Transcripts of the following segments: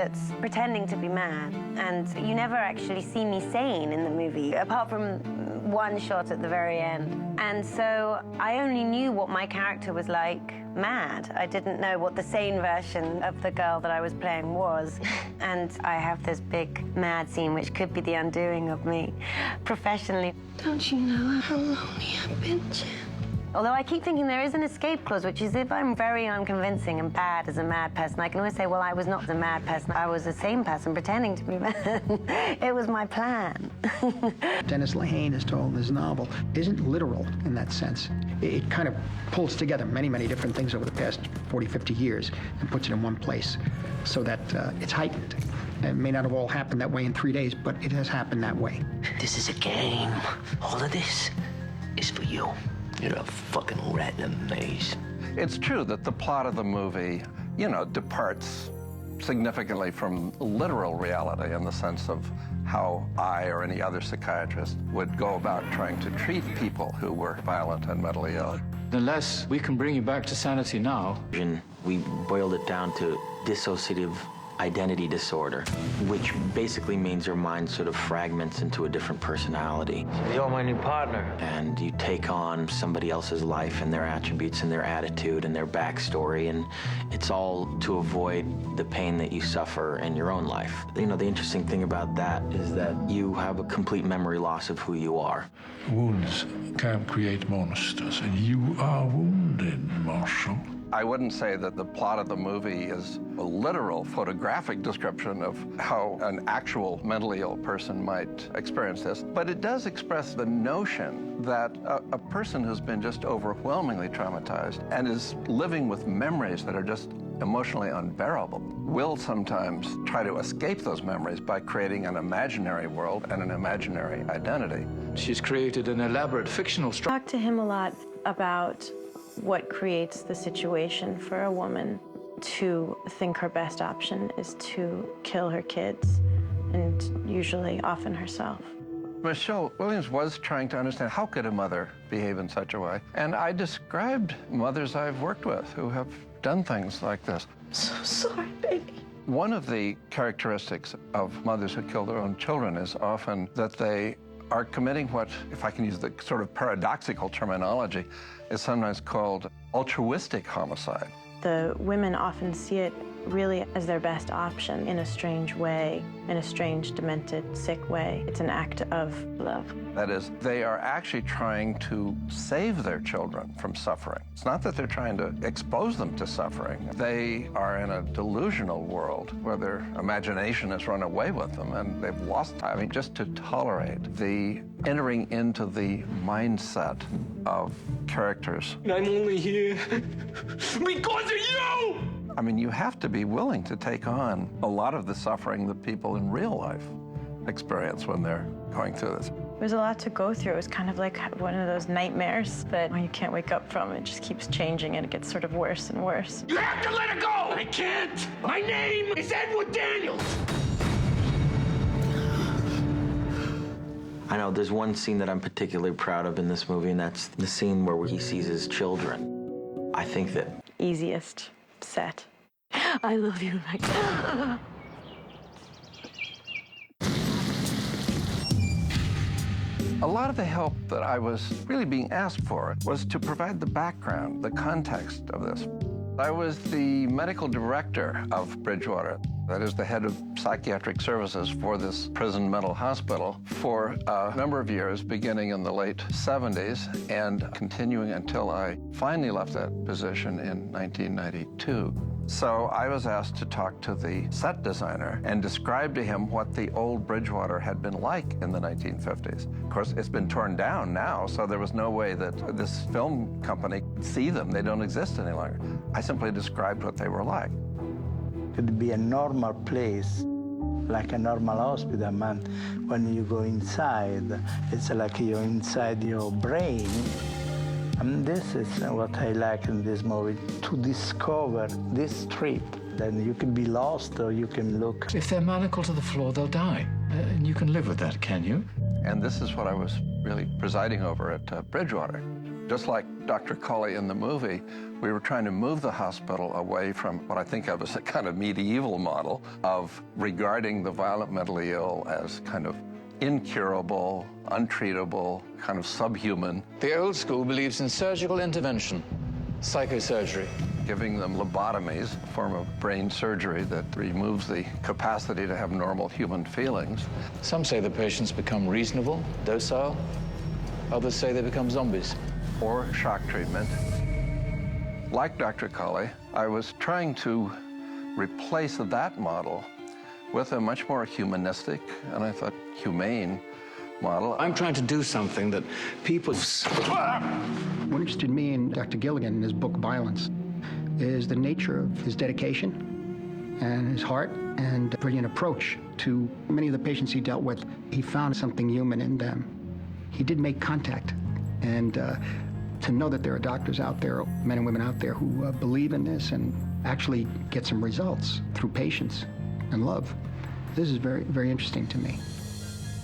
that's pretending to be mad, and you never actually see me sane in the movie, apart from one shot at the very end. And so I only knew what my character was like mad. I didn't know what the sane version of the girl that I was playing was. And I have this big mad scene, which could be the undoing of me professionally. Don't you know how lonely I've been, Jen? Although I keep thinking there is an escape clause, which is if I'm very unconvincing and bad as a mad person, I can always say, well, I was not the mad person. I was the same person pretending to be mad. It was my plan. Dennis Lehane has told this novel isn't literal in that sense. It kind of pulls together many, many different things over the past 40, 50 years and puts it in one place so that it's heightened. It may not have all happened that way in 3 days, but it has happened that way. This is a game. All of this is for you. You're a fucking rat in a maze. It's true that the plot of the movie, departs significantly from literal reality in the sense of how I or any other psychiatrist would go about trying to treat people who were violent and mentally ill. Unless we can bring you back to sanity now. We boiled it down to dissociative identity disorder, which basically means your mind sort of fragments into a different personality. So you're my new partner. And you take on somebody else's life and their attributes and their attitude and their backstory, and it's all to avoid the pain that you suffer in your own life. The interesting thing about that is that you have a complete memory loss of who you are. Wounds can create monsters, and you are wounded, Marshal. I wouldn't say that the plot of the movie is a literal photographic description of how an actual mentally ill person might experience this, but it does express the notion that a person who's been just overwhelmingly traumatized and is living with memories that are just emotionally unbearable will sometimes try to escape those memories by creating an imaginary world and an imaginary identity. She's created an elaborate fictional structure. Talk to him a lot about what creates the situation for a woman to think her best option is to kill her kids, and usually often herself. Michelle Williams was trying to understand how could a mother behave in such a way. And I described mothers I've worked with who have done things like this. So sorry, baby. One of the characteristics of mothers who kill their own children is often that they are committing what, if I can use the sort of paradoxical terminology, is sometimes called altruistic homicide. The women often see it really as their best option in a strange way, in a strange, demented, sick way. It's an act of love. That is, they are actually trying to save their children from suffering. It's not that they're trying to expose them to suffering. They are in a delusional world where their imagination has run away with them and they've lost, just to tolerate the entering into the mindset of characters. I'm only here because of you! You have to be willing to take on a lot of the suffering that people in real life experience when they're going through this. There's a lot to go through. It was kind of like one of those nightmares that you can't wake up from. It just keeps changing and it gets sort of worse and worse. You have to let it go! I can't! My name is Edward Daniels! I know there's one scene that I'm particularly proud of in this movie, and that's the scene where he sees his children. I think that... Easiest set. I love you, Rebecca. A lot of the help that I was really being asked for was to provide the background, the context of this. I was the medical director of Bridgewater, that is the head of psychiatric services for this prison mental hospital, for a number of years, beginning in the late 70s and continuing until I finally left that position in 1992. So I was asked to talk to the set designer and describe to him what the old Bridgewater had been like in the 1950s. Of course, it's been torn down now, so there was no way that this film company could see them. They don't exist any longer. I simply described what they were like. It could be a normal place, like a normal hospital, man. When you go inside, it's like you're inside your brain. And this is what I like in this movie, to discover this trip. Then you can be lost or you can look. If they're manacled to the floor, they'll die. And you can live with that, can you? And this is what I was really presiding over at Bridgewater. Just like Dr. Colley in the movie, we were trying to move the hospital away from what I think of as a kind of medieval model of regarding the violent mentally ill as kind of incurable, untreatable, kind of subhuman. The old school believes in surgical intervention, psychosurgery. Giving them lobotomies, a form of brain surgery that removes the capacity to have normal human feelings. Some say the patients become reasonable, docile. Others say they become zombies. Or shock treatment. Like Dr. Colley, I was trying to replace that model with a much more humanistic, and I thought humane, model. I'm trying to do something that people... What interested me in Dr. Gilligan in his book Violence is the nature of his dedication and his heart and brilliant approach to many of the patients he dealt with. He found something human in them. He did make contact, and to know that there are doctors out there, men and women out there who believe in this and actually get some results through patience and love. This is very, very interesting to me.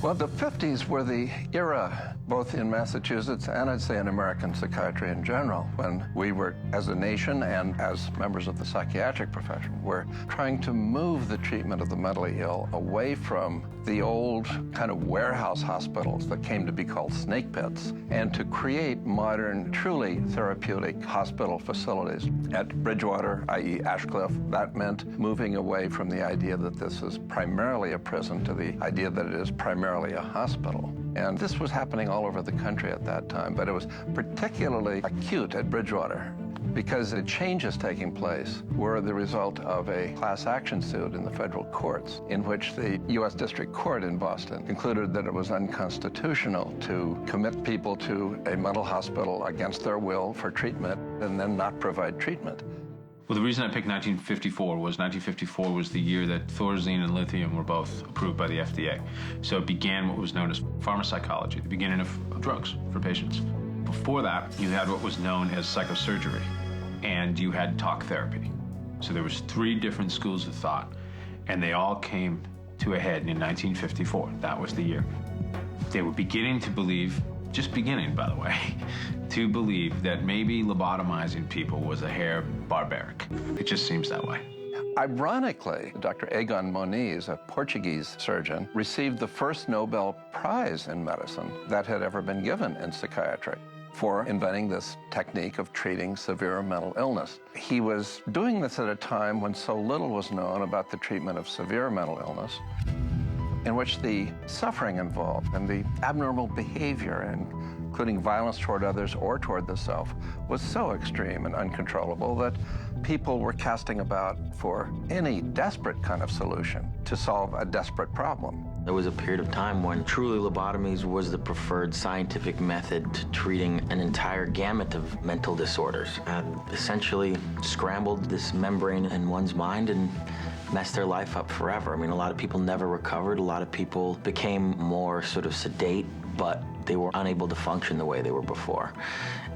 Well, the 50s were the era, both in Massachusetts and I'd say in American psychiatry in general, when we were, as a nation and as members of the psychiatric profession, were trying to move the treatment of the mentally ill away from the old kind of warehouse hospitals that came to be called snake pits, and to create modern, truly therapeutic hospital facilities. At Bridgewater, i.e. Ashcliffe, that meant moving away from the idea that this is primarily a prison to the idea that it is primarily a hospital. And this was happening all over the country at that time, but it was particularly acute at Bridgewater because the changes taking place were the result of a class action suit in the federal courts in which the U.S. District Court in Boston concluded that it was unconstitutional to commit people to a mental hospital against their will for treatment and then not provide treatment. Well, the reason I picked 1954 was the year that Thorazine and lithium were both approved by the FDA. So it began what was known as pharmacology, the beginning of drugs for patients. Before that, you had what was known as psychosurgery, and you had talk therapy. So there was 3 different schools of thought, and they all came to a head in 1954. That was the year. They were beginning to believe, just beginning, by the way, to believe that maybe lobotomizing people was a hair barbaric. It just seems that way. Ironically, Dr. Egon Moniz, a Portuguese surgeon, received the first Nobel Prize in medicine that had ever been given in psychiatry for inventing this technique of treating severe mental illness. He was doing this at a time when so little was known about the treatment of severe mental illness, in which the suffering involved and the abnormal behavior, including violence toward others or toward the self, was so extreme and uncontrollable that people were casting about for any desperate kind of solution to solve a desperate problem. There was a period of time when truly lobotomies was the preferred scientific method to treating an entire gamut of mental disorders, and essentially scrambled this membrane in one's mind and messed their life up forever. I mean, a lot of people never recovered. A lot of people became more sort of sedate, but they were unable to function the way they were before.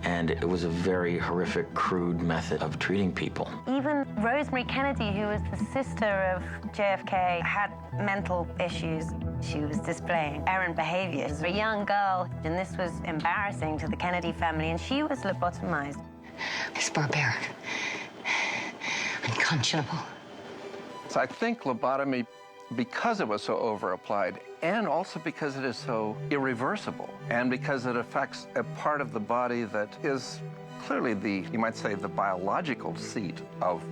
And it was a very horrific, crude method of treating people. Even Rosemary Kennedy, who was the sister of JFK, had mental issues. She was displaying errant behavior as a young girl, and this was embarrassing to the Kennedy family, and she was lobotomized. It's barbaric, unconscionable. So I think lobotomy, because it was so over-applied, and also because it is so irreversible, and because it affects a part of the body that is clearly you might say, the biological seat of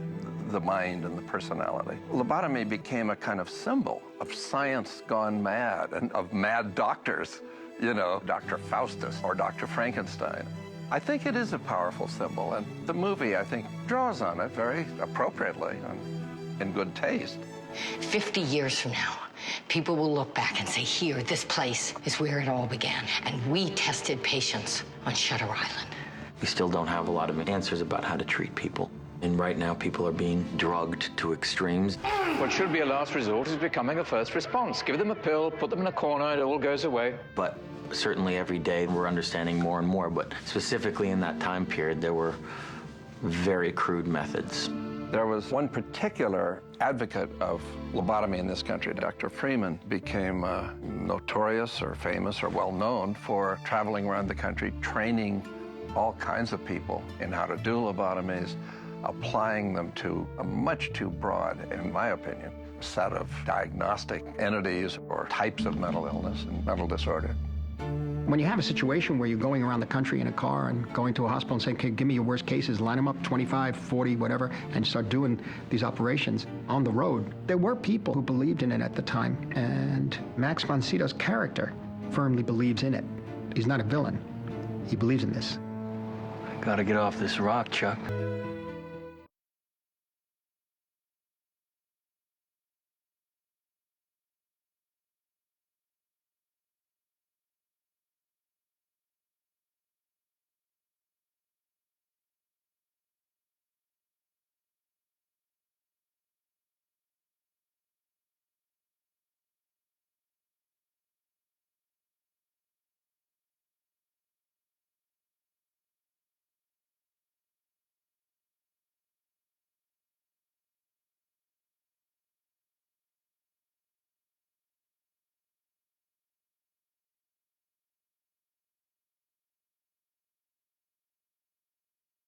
the mind and the personality. Lobotomy became a kind of symbol of science gone mad and of mad doctors, you know, Dr. Faustus or Dr. Frankenstein. I think it is a powerful symbol, and the movie, I think, draws on it very appropriately and in good taste. 50 years from now, people will look back and say, here, this place is where it all began. And we tested patients on Shutter Island. We still don't have a lot of answers about how to treat people. And right now, people are being drugged to extremes. What should be a last resort is becoming a first response. Give them a pill, put them in a corner, it all goes away. But certainly every day, we're understanding more and more. But specifically in that time period, there were very crude methods. There was one particular advocate of lobotomy in this country. Dr. Freeman became notorious or famous or well-known for traveling around the country training all kinds of people in how to do lobotomies, applying them to a much too broad, in my opinion, set of diagnostic entities or types of mental illness and mental disorder. When you have a situation where you're going around the country in a car and going to a hospital and saying, okay, give me your worst cases, line them up, 25, 40, whatever, and start doing these operations on the road, there were people who believed in it at the time, and Max von Sydow's character firmly believes in it. He's not a villain. He believes in this. I gotta get off this rock, Chuck.